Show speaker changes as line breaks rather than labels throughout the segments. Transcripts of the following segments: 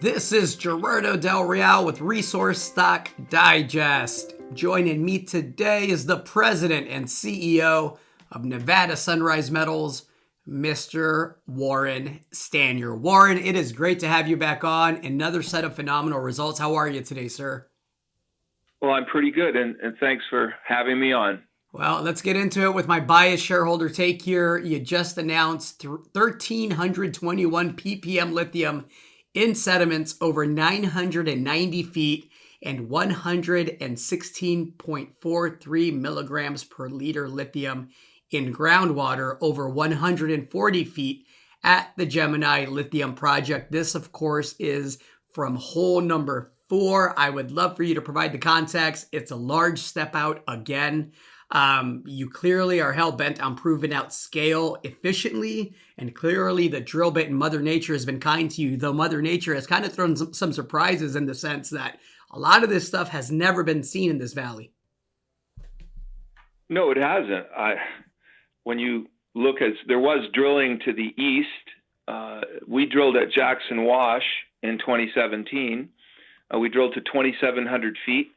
This is Gerardo Del Real with Resource Stock Digest. Joining me today is the president and CEO of Nevada Sunrise Metals, Mr. Warren Stanyer. Warren, it is great to have you back on. Another set of phenomenal results. How are you today, sir?
Well, I'm pretty good, and thanks for having me on.
Well, let's get into it with my biased shareholder take here. You just announced 1,321 ppm lithium in sediments over 990 feet and 116.43 milligrams per liter lithium in groundwater over 140 feet at the Gemini Lithium project. This, of course, is from hole number 4. I would love for you to provide the context. It's a large step out again. You clearly are hell-bent on proving out scale efficiently, and clearly the drill bit and Mother Nature has been kind to you, though Mother Nature has kind of thrown some surprises in the sense that a lot of this stuff has never been seen in this valley.
No, it hasn't. When you look at, there was drilling to the east. We drilled at Jackson Wash in 2017. We drilled to 2,700 feet.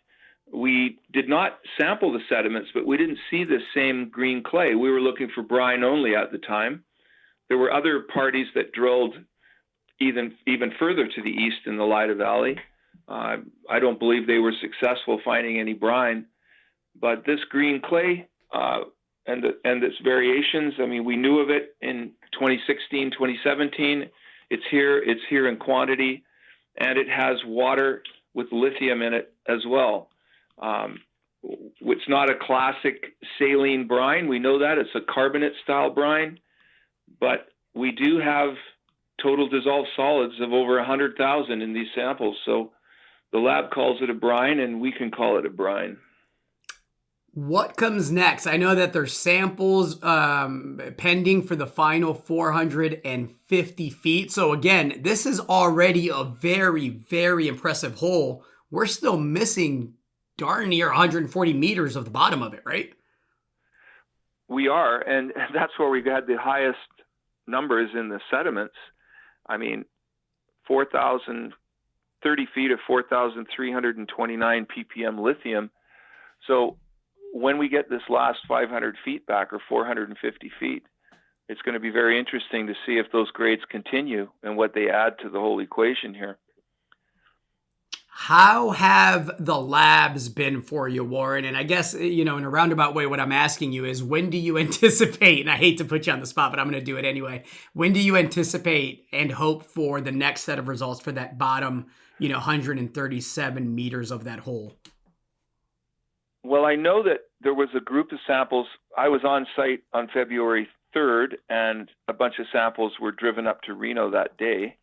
We did not sample the sediments, but we didn't see the same green clay. We were looking for brine only at the time. There were other parties that drilled even further to the east in the Lida Valley. I don't believe they were successful finding any brine, but this green clay and its variations, I mean, we knew of it in 2016, 2017. It's here in quantity, and it has water with lithium in it as well. It's not a classic saline brine. We know that. It's a carbonate style brine, but we do have total dissolved solids of over 100,000 in these samples. So the lab calls it a brine, and we can call it a brine.
What comes next? I know that there's samples pending for the final 450 feet. So again, this is already a very, very impressive hole. We're still missing darn near 140 meters of the bottom of it, right?
We are, and that's where we've had the highest numbers in the sediments. I mean, 30 feet of 4,329 ppm lithium. So when we get this last 500 feet back, or 450 feet, it's going to be very interesting to see if those grades continue and what they add to the whole equation here.
How have the labs been for you, Warren? And I guess, in a roundabout way, what I'm asking you is, when do you anticipate, and I hate to put you on the spot, but I'm going to do it anyway. When do you anticipate and hope for the next set of results for that bottom, 137 meters of that hole?
Well, I know that there was a group of samples. I was on site on February 3rd, and a bunch of samples were driven up to Reno that day.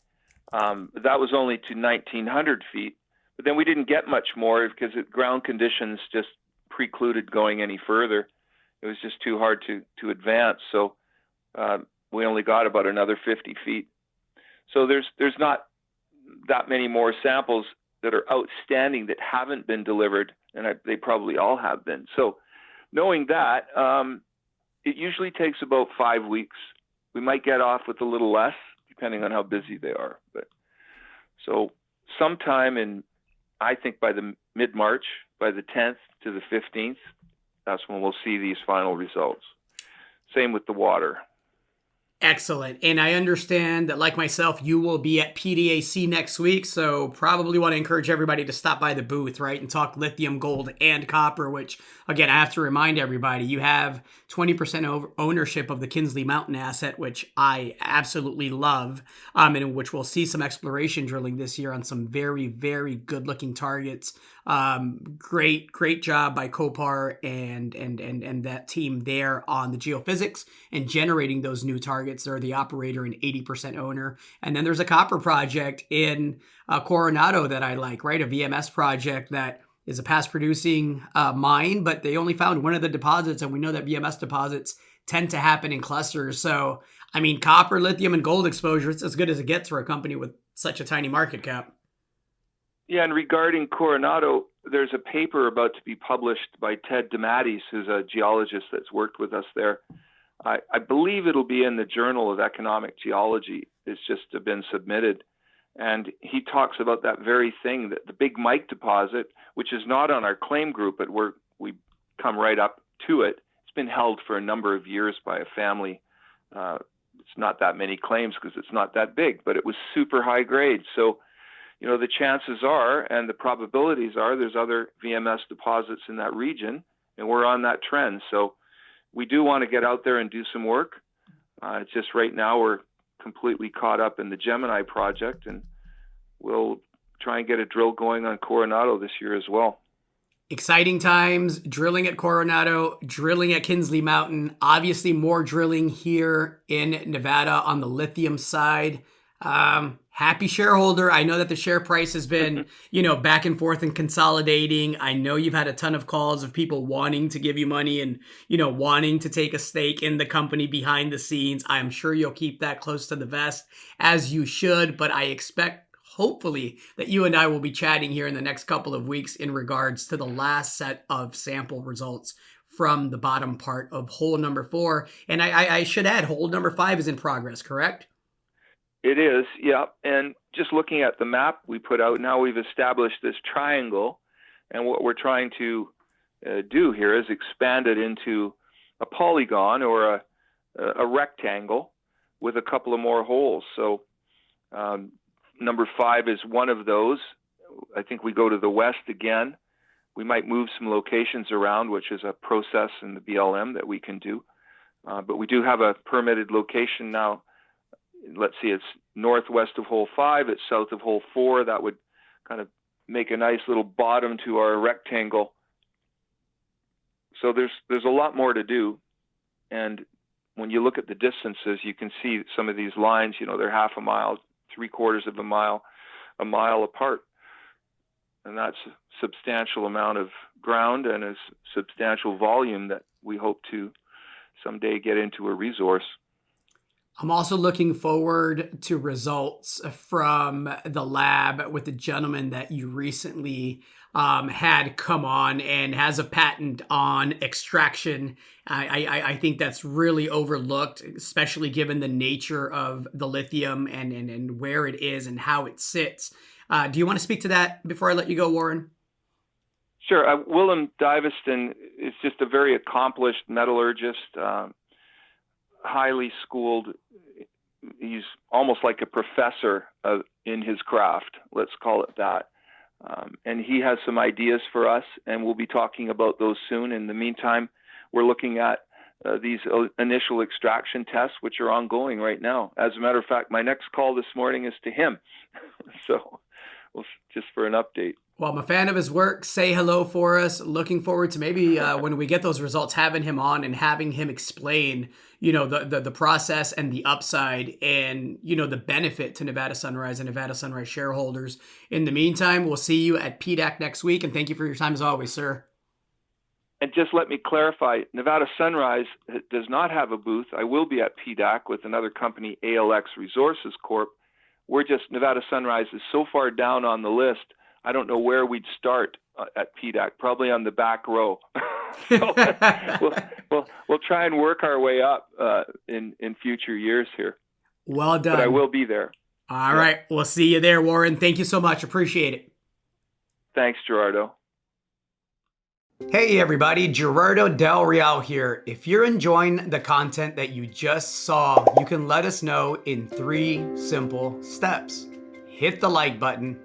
That was only to 1,900 feet. But then we didn't get much more because ground conditions just precluded going any further. It was just too hard to advance. So we only got about another 50 feet. So there's not that many more samples that are outstanding that haven't been delivered, and they probably all have been. So knowing that, it usually takes about 5 weeks. We might get off with a little less, depending on how busy they are. But so sometime I think by the mid-March, by the 10th to the 15th, that's when we'll see these final results. Same with the water.
Excellent. And I understand that, like myself, you will be at PDAC next week, so probably want to encourage everybody to stop by the booth, right, and talk lithium, gold, and copper, which, again, I have to remind everybody, you have 20% ownership of the Kinsley Mountain asset, which I absolutely love, and in which we'll see some exploration drilling this year on some very, very good-looking targets. Great job by Copar and that team there on the geophysics and generating those new targets. They're the operator and 80% owner. And then there's a copper project in Coronado that I like, right? A VMS project that is a past producing mine, but they only found one of the deposits. And we know that VMS deposits tend to happen in clusters. So, I mean, copper, lithium, and gold exposure, it's as good as it gets for a company with such a tiny market cap.
Yeah, and regarding Coronado, there's a paper about to be published by Ted DeMatteis, who's a geologist that's worked with us there. I believe it'll be in the Journal of Economic Geology. It's just been submitted. And he talks about that very thing, that the Big Mike deposit, which is not on our claim group, but we come right up to it. It's been held for a number of years by a family. It's not that many claims because it's not that big, but it was super high grade. So, the chances are and the probabilities are there's other VMS deposits in that region, and we're on that trend. So we do want to get out there and do some work. It's just right now we're completely caught up in the Gemini project, and we'll try and get a drill going on Coronado this year as well.
Exciting times, drilling at Coronado, drilling at Kinsley Mountain, obviously more drilling here in Nevada on the lithium side. Happy shareholder. I know that the share price has been, back and forth and consolidating. I know you've had a ton of calls of people wanting to give you money and, wanting to take a stake in the company behind the scenes. I'm sure you'll keep that close to the vest, as you should, but I expect hopefully that you and I will be chatting here in the next couple of weeks in regards to the last set of sample results from the bottom part of hole number 4. And I should add, hole number 5 is in progress, correct?
It is, yeah. And just looking at the map we put out, now we've established this triangle. And what we're trying to do here is expand it into a polygon or a rectangle with a couple of more holes. So number 5 is one of those. I think we go to the west again. We might move some locations around, which is a process in the BLM that we can do. But we do have a permitted location now. Let's see, it's northwest of hole 5, it's south of hole 4. That would kind of make a nice little bottom to our rectangle. So there's a lot more to do. And when you look at the distances, you can see some of these lines, they're half a mile, 3/4 of a mile apart. And that's a substantial amount of ground and a substantial volume that we hope to someday get into a resource.
I'm also looking forward to results from the lab with the gentleman that you recently had come on and has a patent on extraction. I think that's really overlooked, especially given the nature of the lithium and where it is and how it sits. Do you want to speak to that before I let you go, Warren?
Sure. Willem Diveston is just a very accomplished metallurgist, highly schooled. He's almost like a professor in his craft, let's call it that. And he has some ideas for us, and we'll be talking about those soon. In the meantime, we're looking at these initial extraction tests, which are ongoing right now. As a matter of fact, my next call this morning is to him. So just for an update.
Well, I'm a fan of his work. Say hello for us. Looking forward to maybe when we get those results, having him on and having him explain, the process and the upside and, the benefit to Nevada Sunrise and Nevada Sunrise shareholders. In the meantime, we'll see you at PDAC next week. And thank you for your time as always, sir.
And just let me clarify, Nevada Sunrise does not have a booth. I will be at PDAC with another company, ALX Resources Corp. Nevada Sunrise is so far down on the list, I don't know where we'd start at PDAC, probably on the back row. So we'll try and work our way up in future years here.
Well done.
But I will be there.
All right. We'll see you there, Warren. Thank you so much. Appreciate it.
Thanks, Gerardo.
Hey everybody, Gerardo Del Real here. If you're enjoying the content that you just saw, you can let us know in 3 simple steps. Hit the like button,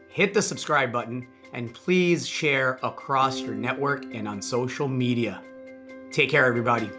hit the subscribe button, and please share across your network and on social media. Take care, everybody.